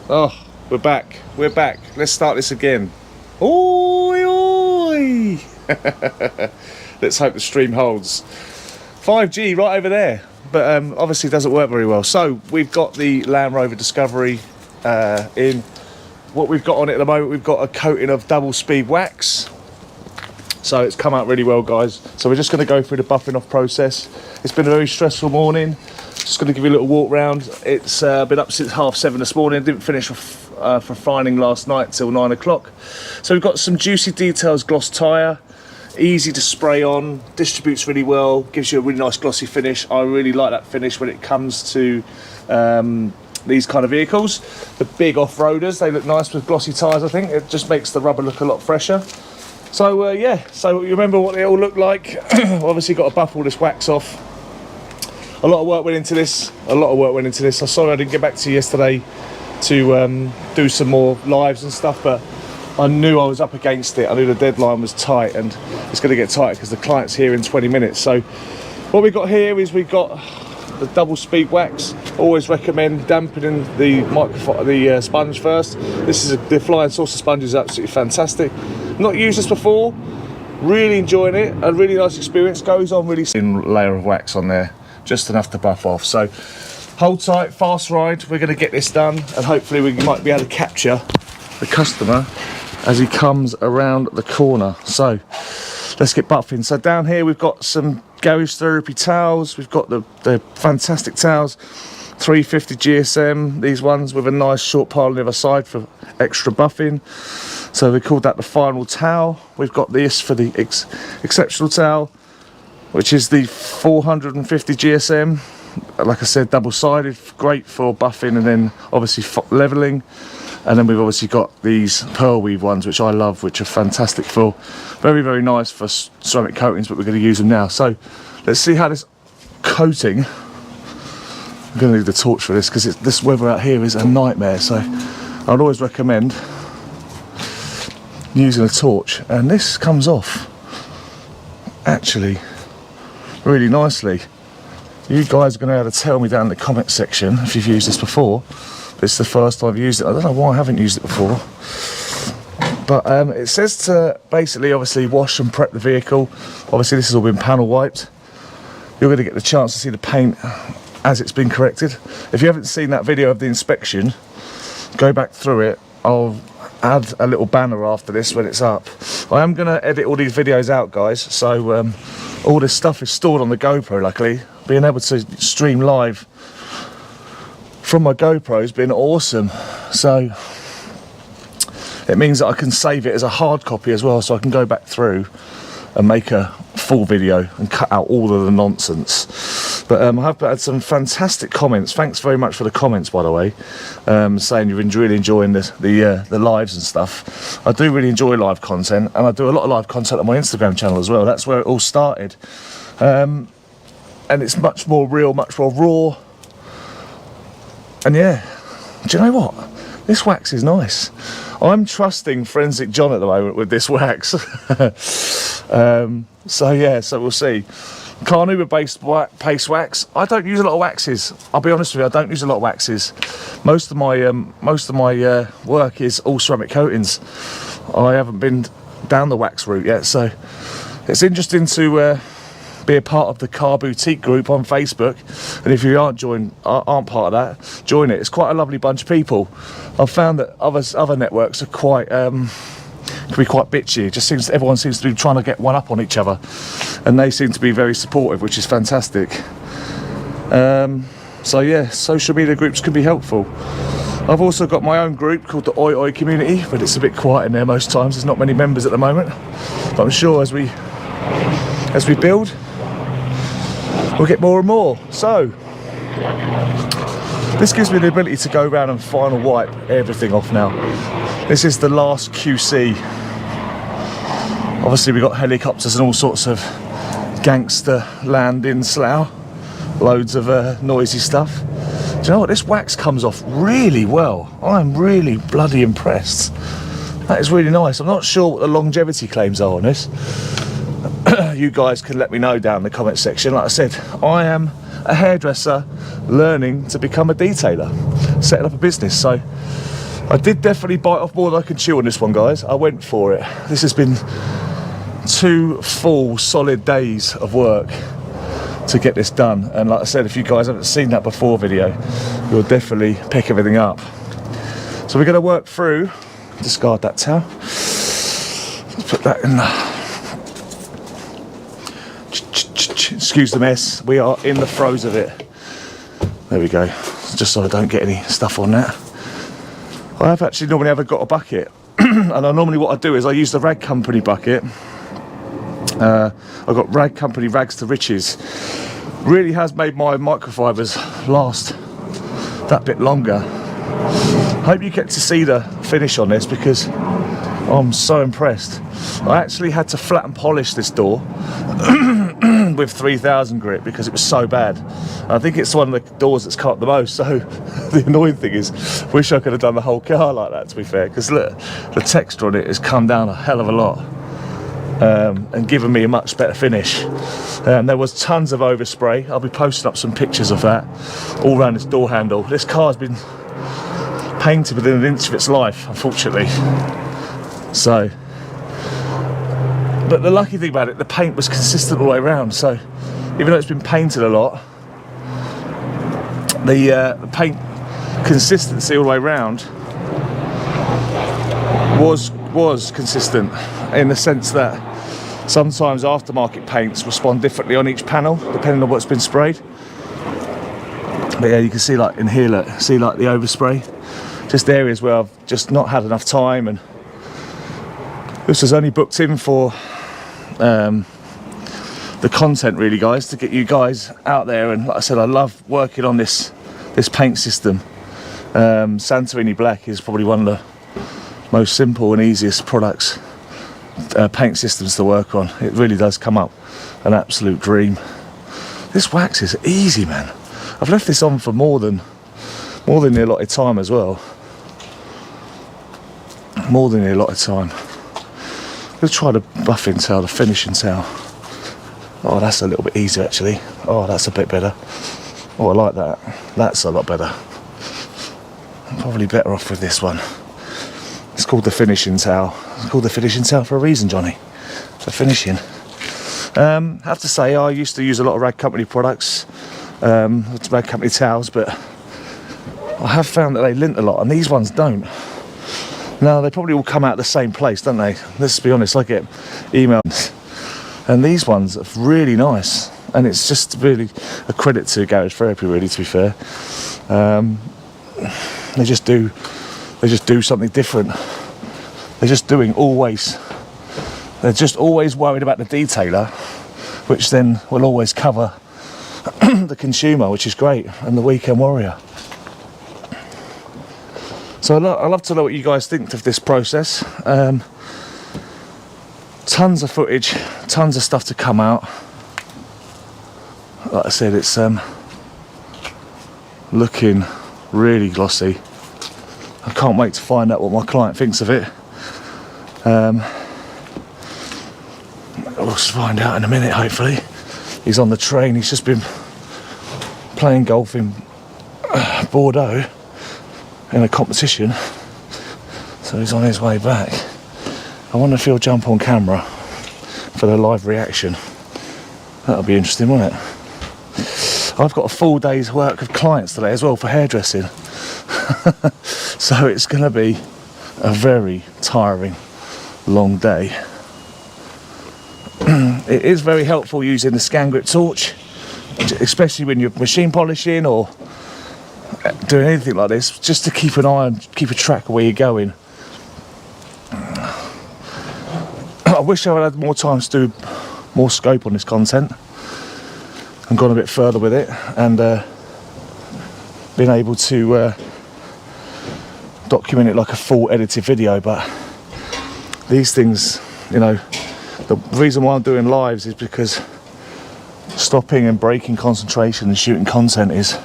Oh, we're back. We're back. Let's start this again. Oi, oi. Let's hope the stream holds. 5G right over there, but obviously it doesn't work very well. So we've got the Land Rover Discovery in. What we've got on it at the moment, we've got a coating of double speed wax. So it's come out really well, guys. So we're just going to go through the buffing off process. It's been a very stressful morning. Just going to give you a little walk round. It's been up since 7:30 this morning. Didn't finish for fining last night till 9 o'clock. So we've got some Juicy Details gloss tyre. Easy to spray on, distributes really well, gives you a really nice glossy finish. I really like that finish when it comes to these kind of vehicles. The big off-roaders, they look nice with glossy tyres, I think. It just makes the rubber look a lot fresher. So yeah, so you remember what they all look like. Obviously got to buff all this wax off. A lot of work went into this. I'm sorry I didn't get back to you yesterday to do some more lives and stuff, but I knew I was up against it. I knew the deadline was tight, and it's going to get tighter because the client's here in 20 minutes. So what we've got here is we've got the double speed wax. Always recommend dampening the sponge first. This is the Flying Saucer sponge is absolutely fantastic. Not used this before. Really enjoying it. A really nice experience. Goes on really thin layer of wax on there, just enough to buff off. So hold tight, fast ride. We're going to get this done, and hopefully we might be able to capture the customer as he comes around the corner. So let's get buffing. So down here we've got some Garage Therapy towels. We've got the fantastic towels, 350 GSM, these ones with a nice short pile on the other side for extra buffing. So we called that the final towel. We've got this for the exceptional towel, which is the 450 GSM. Like I said, double-sided, great for buffing and then obviously leveling. And then we've obviously got these pearl weave ones, which I love, which are fantastic for, very, very nice for ceramic coatings, but we're going to use them now. So let's see how this coating, I'm going to need the torch for this because this weather out here is a nightmare. So I'd always recommend using a torch. And this comes off actually really nicely. You guys are going to be able to tell me down in the comment section if you've used this before. It's the first time I've used it. I don't know why I haven't used it before, but it says to basically obviously wash and prep the vehicle. Obviously this has all been panel wiped. You're going to get the chance to see the paint as it's been corrected. If you haven't seen that video of the inspection, go back through it. I'll add a little banner after this when it's up. I am going to edit all these videos out, guys, so all this stuff is stored on the GoPro. Luckily, being able to stream live from my GoPro has been awesome. So it means that I can save it as a hard copy as well, so I can go back through and make a full video and cut out all of the nonsense. But I have had some fantastic comments. Thanks very much for the comments, by the way, saying you're really enjoying the lives and stuff. I do really enjoy live content, and I do a lot of live content on my Instagram channel as well. That's where it all started, and it's much more real, much more raw. And yeah, do you know what? This wax is nice. I'm trusting Forensic John at the moment with this wax. So yeah, so we'll see. Carnauba based paste wax. I don't use a lot of waxes. I'll be honest with you, I don't use a lot of waxes. Most of my work is all ceramic coatings. I haven't been down the wax route yet, so it's interesting to be a part of the Car Boutique group on Facebook, and if you aren't part of that, join it. It's quite a lovely bunch of people. I've found that other networks are quite can be quite bitchy. It just seems everyone seems to be trying to get one up on each other, and they seem to be very supportive, which is fantastic. So yeah, social media groups can be helpful. I've also got my own group called the Oi Oi Community, but it's a bit quiet in there most times. There's not many members at the moment, but I'm sure as we build, we'll get more and more. So this gives me the ability to go around and final wipe everything off now. This is the last QC. Obviously we've got helicopters and all sorts of gangster land in Slough. Loads of noisy stuff. Do you know what? This wax comes off really well. I'm really bloody impressed. That is really nice. I'm not sure what the longevity claims are on this. You guys can let me know down in the comment section. Like I said, I am a hairdresser learning to become a detailer, setting up a business. So I did definitely bite off more than I can chew on this one, guys. I went for it. This has been 2 full solid days of work to get this done, and like I said, if you guys haven't seen that before video, you'll definitely pick everything up. So we're going to work through, discard that towel, let's put that in the, excuse the mess, we are in the throes of it. There we go, just so I don't get any stuff on that. I have actually normally ever got a bucket and I normally what I do is I use the Rag Company bucket. I've got Rag Company Rags to Riches. Really has made my microfibers last that bit longer. Hope you get to see the finish on this because I'm so impressed. I actually had to flat and polish this door with 3000 grit because it was so bad. I think it's one of the doors that's cut the most, so the annoying thing is, wish I could have done the whole car like that, to be fair, because look, the texture on it has come down a hell of a lot. And given me a much better finish. There was tons of overspray. I'll be posting up some pictures of that all around this door handle. This car's been painted within an inch of its life, unfortunately. So, but the lucky thing about it, the paint was consistent all the way around. So, even though it's been painted a lot, the paint consistency all the way around was consistent, in the sense that sometimes aftermarket paints respond differently on each panel depending on what's been sprayed. But yeah, you can see like in here, look, see like the overspray, just areas where I've just not had enough time, and this was only booked in for the content really, guys, to get you guys out there. And like I said, I love working on this paint system. Santorini Black is probably one of the most simple and easiest products, paint systems to work on. It really does come up an absolute dream. This wax is easy, man. I've left this on for more than the allotted time as well. More than the allotted time. Let's try the buffing towel, the finishing towel. Oh, that's a little bit easier actually. Oh, that's a bit better. Oh, I like that. That's a lot better. I'm probably better off with this one. It's called the finishing towel. It's called the finishing towel for a reason, Johnny. For finishing. I have to say, I used to use a lot of Rag Company products, Rag Company towels, but I have found that they lint a lot, and these ones don't. Now, they probably all come out of the same place, don't they? Let's be honest, I get emails, and these ones are really nice, and it's just really a credit to Garage Therapy, really, to be fair. They just do something different. They're just always worried about the detailer, which then will always cover the consumer, which is great, and the weekend warrior. So I'd love to know what you guys think of this process. Tons of footage, tons of stuff to come out. Like I said, it's looking really glossy. I can't wait to find out what my client thinks of it. We'll find out in a minute, hopefully. He's on the train. He's just been playing golf in Bordeaux in a competition, so he's on his way back. I wonder if he'll jump on camera for the live reaction. That'll be interesting, won't it? I've got a full day's work of clients today as well for hairdressing. So it's going to be a very tiring, long day. It is very helpful using the Scan Grip torch, especially when you're machine polishing or doing anything like this, just to keep an eye and keep a track of where you're going. I wish I had more time to do more scope on this content and gone a bit further with it, and been able to document it like a full edited video. But these things, you know, the reason why I'm doing lives is because stopping and breaking concentration and shooting content is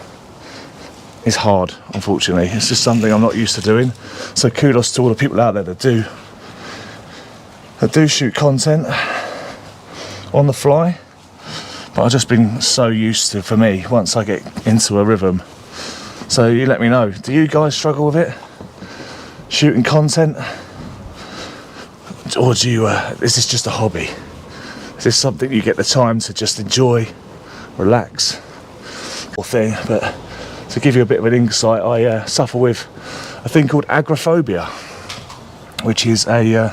hard, unfortunately. It's just something I'm not used to doing. So kudos to all the people out there that do shoot content on the fly. But I've just been so used to, for me, once I get into a rhythm. So you let me know, do you guys struggle with it? shooting content? Or do you, is this just a hobby? Is this something you get the time to just enjoy, relax, or thing? But to give you a bit of an insight, I suffer with a thing called agoraphobia, which is a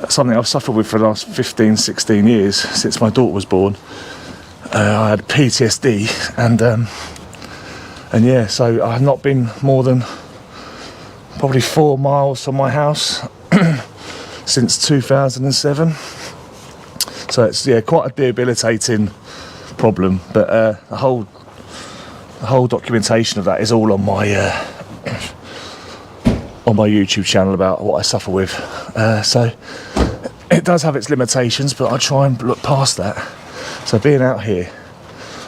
something I've suffered with for the last 15, 16 years, since my daughter was born. I had PTSD, and yeah, so I've not been more than probably 4 miles from my house since 2007. So it's, yeah, quite a debilitating problem, but the whole documentation of that is all on my YouTube channel about what I suffer with. So it does have its limitations, but I try and look past that. So being out here,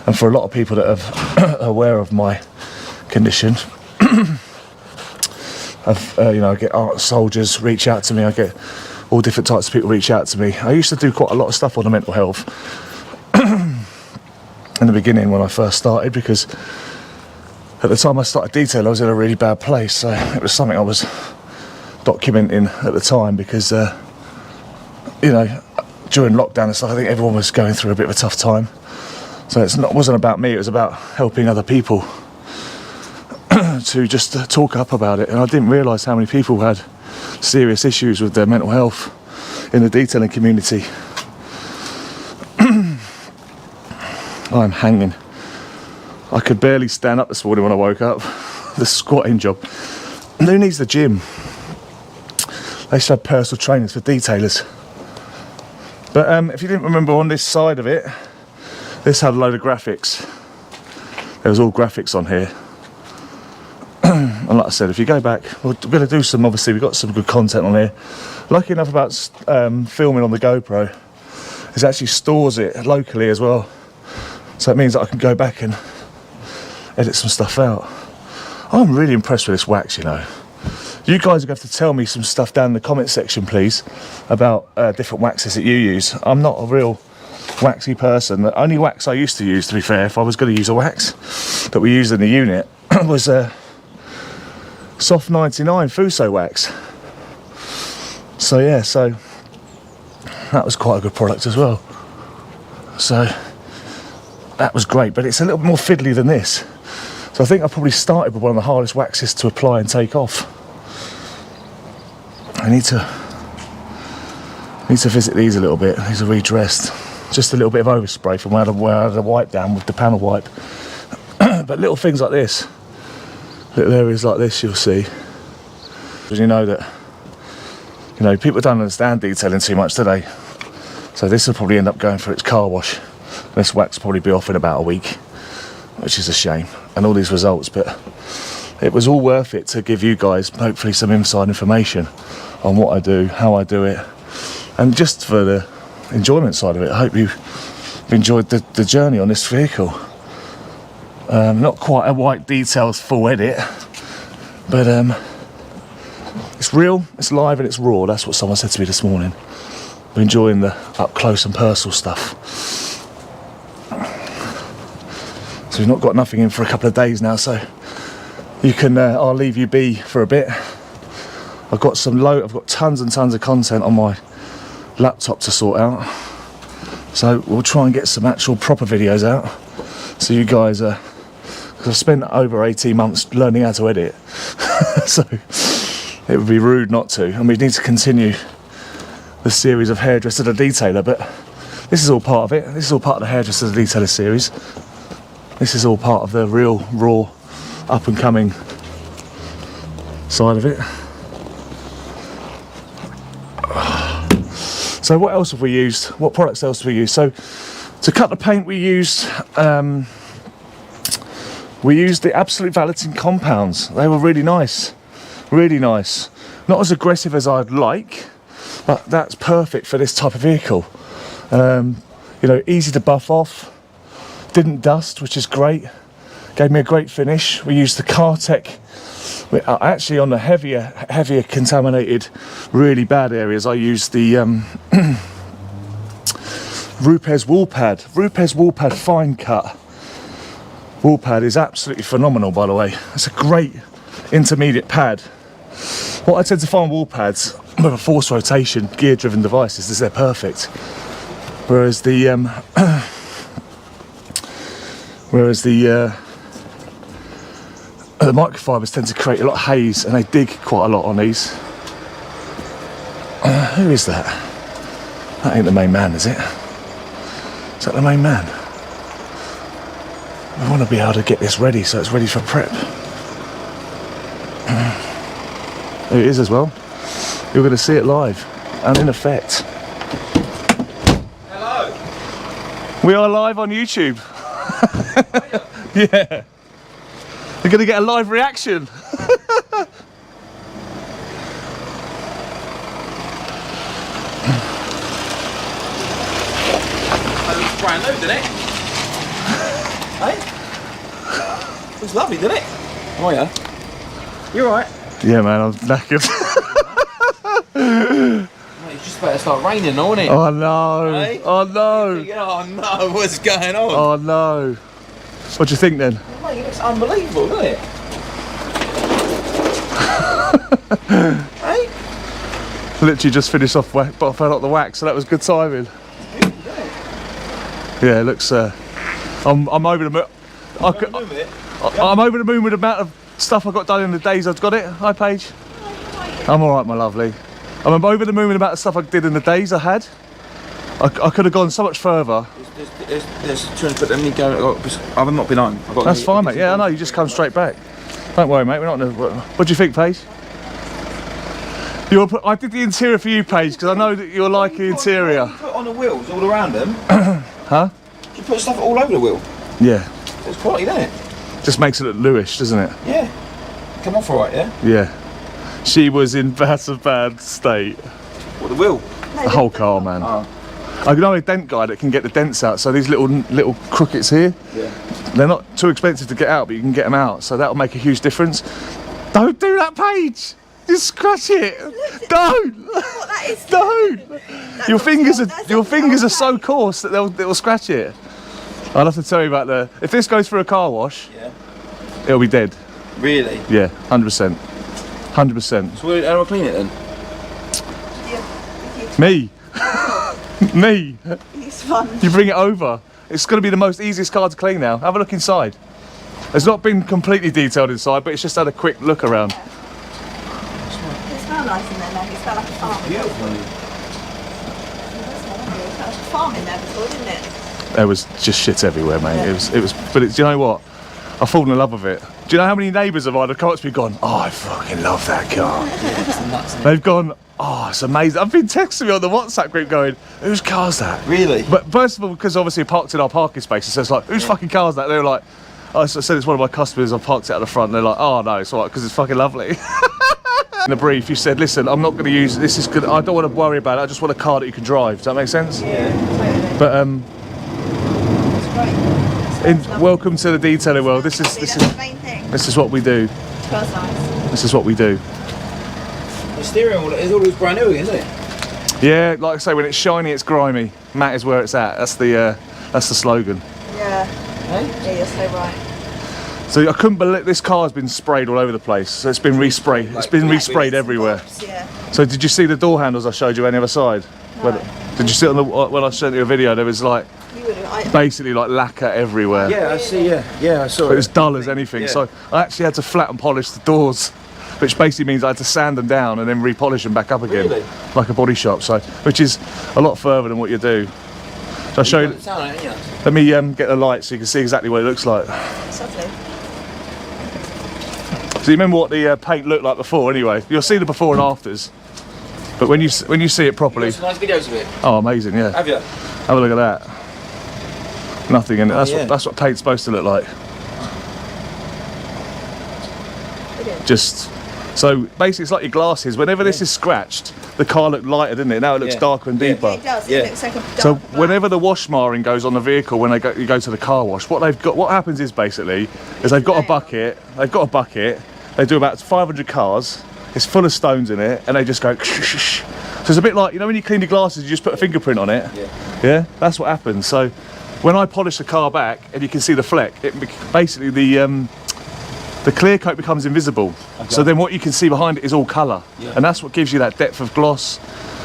and for a lot of people that are aware of my condition, I get art soldiers reach out to me. I get all different types of people reach out to me. I used to do quite a lot of stuff on the mental health in the beginning when I first started, because at the time I started Detail, I was in a really bad place. So it was something I was documenting at the time, because during lockdown and stuff, I think everyone was going through a bit of a tough time. So it wasn't about me, it was about helping other people to just talk up about it. And I didn't realise how many people had serious issues with their mental health in the detailing community. I'm hanging. I could barely stand up this morning when I woke up. The squatting job. And who needs the gym? They should have personal trainers for detailers. But if you didn't remember, on this side of it, this had a load of graphics. There was all graphics on here. And like I said, if you go back, we're going to do some, obviously we've got some good content on here. Lucky enough about filming on the GoPro, it actually stores it locally as well. So it means that I can go back and edit some stuff out. I'm really impressed with this wax, you know. You guys are going to have to tell me some stuff down in the comment section, please, about different waxes that you use. I'm not a real waxy person. The only wax I used to use, to be fair, if I was going to use a wax that we used in the unit, was Soft 99 Fuso wax. So yeah, so that was quite a good product as well. So that was great, but it's a little bit more fiddly than this. So I think I probably started with one of the hardest waxes to apply and take off. I need to visit these a little bit. These are redressed. Just a little bit of overspray from where I had a wipe down with the panel wipe. But little things like this, little areas like this, you'll see. Because you know that, people don't understand detailing too much, do they? So this will probably end up going for its car wash. This wax will probably be off in about a week, which is a shame. And all these results, but it was all worth it to give you guys hopefully some inside information on what I do, how I do it, and just for the enjoyment side of it. I hope you've enjoyed the journey on this vehicle. Not quite a white details full edit, but it's real, it's live, and it's raw. That's what someone said to me this morning. I'm enjoying the up close and personal stuff. So we've not got nothing in for a couple of days now, so you can I'll leave you be for a bit. I've got tons and tons of content on my laptop to sort out, so we'll try and get some actual proper videos out, so you guys because I've spent over 18 months learning how to edit. So it would be rude not to, and we need to continue the series of Hairdresser the Detailer, but this is all part of it. This is all part of the Hairdresser the Detailer series. This is all part of the real raw up and coming side of it. So what else have we used? What products else have we used? So to cut the paint, we used the Absolute Valeting compounds. They were really nice, really nice. Not as aggressive as I'd like, but that's perfect for this type of vehicle. Easy to buff off, didn't dust, which is great. Gave me a great finish. We used the Cartec. Actually, on the heavier contaminated, really bad areas, I used the Rupes Wool Pad. Rupes Wool Pad Fine Cut. Wool pad is absolutely phenomenal, by the way. It's a great intermediate pad. What I tend to find wall pads with a force rotation gear driven devices is they're perfect. Whereas the microfibers tend to create a lot of haze, and they dig quite a lot on these. Who is that? That ain't the main man, is it? Is that the main man? We want to be able to get this ready so it's ready for prep. There it is as well. You're going to see it live and in effect. Hello. We are live on YouTube. Yeah. You're going to get a live reaction. That looks brand new, doesn't it? Hey? Looks lovely, doesn't it? Oh yeah. You're right. Yeah, man, I'm knackered. Mate, it's just about to start raining, isn't it? Oh no. Hey? Oh no. Oh no, what's going on? Oh no. What do you think then? Mate, it looks unbelievable, doesn't it? Hey? Literally just finished off but I fell out the wax, so that was good timing. Yeah, it looks. I'm over the moon. I'm over the moon with the amount of stuff I got done in the days I've got it. Hi, Paige. I'm all right, my lovely. I'm over the moon with the amount of stuff I did in the days I had. I could have gone so much further. There's 200, let me go. I've not been on. That's fine, mate. Yeah, I know. You just come straight back. Don't worry, mate. We're not. What do you think, Paige? I did the interior for you, Paige, because I know that you're like the interior. You put on the wheels all around them. Huh? You put stuff all over the wheel. Yeah. It's quality, doesn't it? Just makes it look Lewis, doesn't it? Yeah. Come off alright, yeah? Yeah. She was in that a bad state. What, the wheel? The whole car, man. Oh. I know a dent guy that can get the dents out. So these little crookets here, Yeah. they're not too expensive to get out, but you can get them out. So that'll make a huge difference. Don't do that, Paige. Just scratch it. Don't. What that is? Don't. Your fingers are so coarse that they'll scratch it. I'll have to tell you about if this goes through a car wash, Yeah. it'll be dead. Really? Yeah, 100%. 100%. So how do I clean it then? Me. Me. It's fun. You bring it over. It's going to be the most easiest car to clean now. Have a look inside. It's not been completely detailed inside, but it's just had a quick look around. It smells nice in there, Meg. It smells like a farm. Beautiful. It smelled like a farm in there before, didn't it? There was just shit everywhere, mate. Yeah. It was. But do you know what? I've fallen in love with it. Do you know how many neighbours of mine have come up to me and gone, "Oh, I fucking love that car." They've gone, "Oh, it's amazing." I've been texting me on the WhatsApp group going, "Whose car's that?" Really? But first of all, because obviously parked in our parking spaces, so it's like, "Whose fucking car's that?" They were like, I said it's one of my customers. I parked it at the front. And they're like, "Oh no, it's all right because it's fucking lovely." In the brief, you said, "Listen, I'm not going to use this. Is good. I don't want to worry about it. I just want a car that you can drive." Does that make sense? Yeah, totally. But It's great. It smells lovely. welcome to the detailing world. This Lovely, is that's the main thing. this is what we do. It smells nice. This is what we do. The steering wheel is always brand new, isn't it? Yeah, like I say, when it's shiny, it's grimy. Matt is where it's at. That's the slogan. Yeah. Hey? Yeah, you're so right. So I couldn't believe this car's been sprayed all over the place. So it's been resprayed. It's been resprayed everywhere. Yeah. So did you see the door handles I showed you on the other side? No. Did you see it on the when I sent you a video? There was like You would have. basically like lacquer everywhere. Yeah, I see, yeah, I saw But it was dull as anything. Yeah. So I actually had to flat and polish the doors, which basically means I had to sand them down and then repolish them back up again, Really? like a body shop. So which is a lot further than what you do. So I'll show you. Let me get the light so you can see exactly what it looks like. It's lovely. So you remember what the paint looked like before anyway. You'll see the before and afters. But when you see it properly, Some nice videos of it. oh amazing, yeah. Have you? Have a look at that. Nothing in it. That's what paint's supposed to look like. Brilliant. Just so basically it's like your glasses. Whenever this is scratched, the car looked lighter, didn't it? Now it looks Yeah. darker and Yeah. deeper. Yeah, it does. Yeah. It looks like a dark So black. whenever the wash marring goes on the vehicle, when you go to the car wash, what happens is basically they've got a bucket. They do about 500 cars. It's full of stones in it, and they just go. So it's a bit like, you know, when you clean your glasses, you just put a fingerprint on it. Yeah. Yeah, that's what happens. So when I polish the car back, and you can see the fleck, basically the the clear coat becomes invisible. So then what you can see behind it is all colour. Yeah. And that's what gives you that depth of gloss.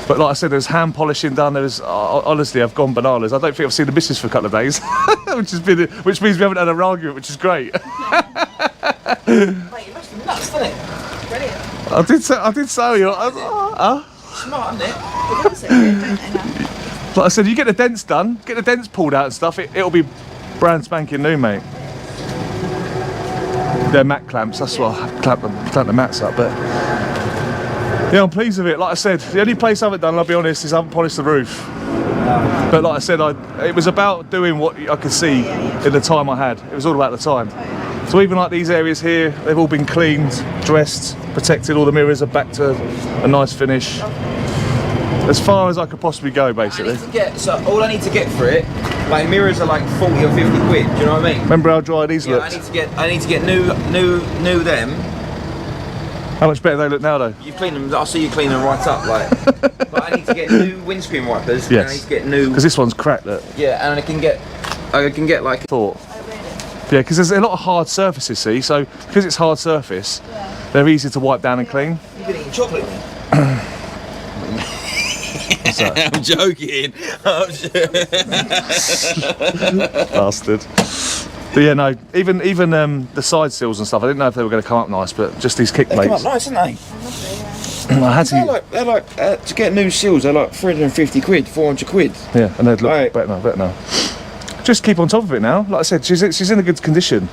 But like I said, there's hand polishing done. There's honestly, I've gone bananas. I don't think I've seen the missus for a couple of days, which means we haven't had an argument, which is great. Mate, you must be nuts, isn't it? Brilliant. I did so. Smart, isn't it? They do so good, don't they now? Like I said, you get the dents done, get the dents pulled out and stuff. It'll be brand spanking new, mate. They're mat clamps. That's what I clamp the mats up, but. Yeah, I'm pleased with it. Like I said, the only place I haven't done, I'll be honest, is I haven't polished the roof. But like I said, it was about doing what I could see in the time I had. It was all about the time. So even like these areas here, they've all been cleaned, dressed, protected. All the mirrors are back to a nice finish. As far as I could possibly go, basically. So all I need to get for it, like mirrors are like 40 or 50 quid. Do you know what I mean? Remember how dry these Yeah, looked? I need to get new them. How much better they look now, though? You've cleaned them. I'll see you clean them right up, like. But I need to get new windscreen wipers. Yes. And I need to get new. Because this one's cracked. Look. Yeah, and I can get like. Thought. Yeah, because there's a lot of hard surfaces. See, so because it's hard surface, they're easy to wipe down and clean. You've been eating chocolate. What's that? I'm joking. Bastard. But yeah, no. Even the side sills and stuff. I didn't know if they were going to come up nice, but just these kick They come up plates. nice, don't they? I had to. They're like to get new seals. They're like 350 quid, 400 quid. Yeah, and they'd look Right. better now. Just keep on top of it now. Like I said, she's in a good condition.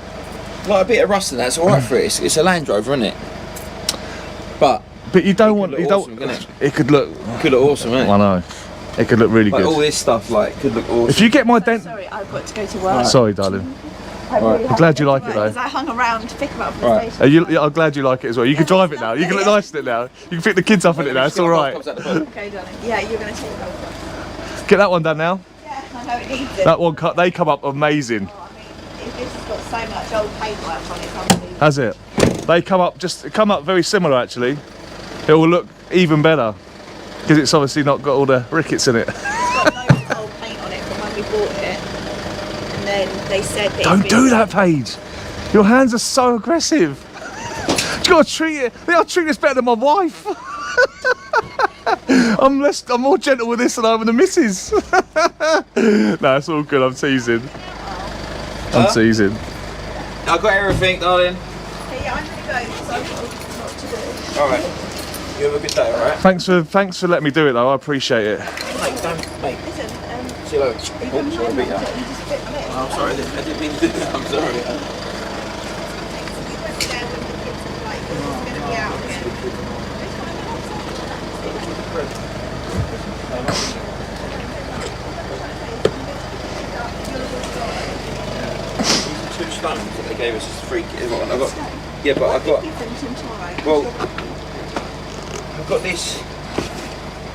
Like a bit of rust and that's all right for it. It's a Land Rover, isn't it? But But you don't want. look You awesome, don't. couldn't It could look. could look awesome, isn't I it? know. It could look really Like all good. this stuff, like could look awesome. If you get my dent. Sorry, I've got to go to work. Sorry, darling. I really have glad to you go like to it, work, though. 'cause I hung around to pick them up from Right. the station. Yeah, I'm glad you like it as well. You can drive it now. You can look nice in it now. You can pick the kids up in it now. It's all right. Comes out the boat. Okay, darling. Yeah, you're going to take it over. Get that one done now. Yeah, I know it needs it. That one cut. They come up amazing. Oh, I mean, if this has got so much old paintwork on it, it's unbelievable. Has it? They come up very similar actually. It will look even better because it's obviously not got all the rickets in it. It's got loads of old paint on it from when we bought it. And then they said that Don't it's been do that, Paige. Your hands are so aggressive. You gotta treat it. They are treating this better than my wife. I'm more gentle with this than I am with the missus. No, it's all good. I'm teasing. I'm teasing. I got everything, darling. Okay, yeah, I'm going to go because I've got a lot to do. All right. You have a good day, all right? Thanks for letting me do it though. I appreciate it. Mate, don't, mate. Listen, See you later. you Oh, can sorry, mind beat that, you. you just fit them in. I'm sorry, I didn't mean to do that. I'm sorry. You went there with the kids and like, this is going to be out again. Two stones that they gave us as free. Yeah, but I've got. Give them some time. Well, I've got this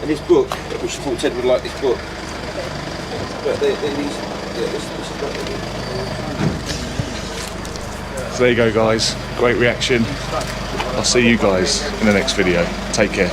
and this book, which I thought Ted would like this book. But these, yeah, this is So there you go, guys. Great reaction. I'll see you guys in the next video. Take care.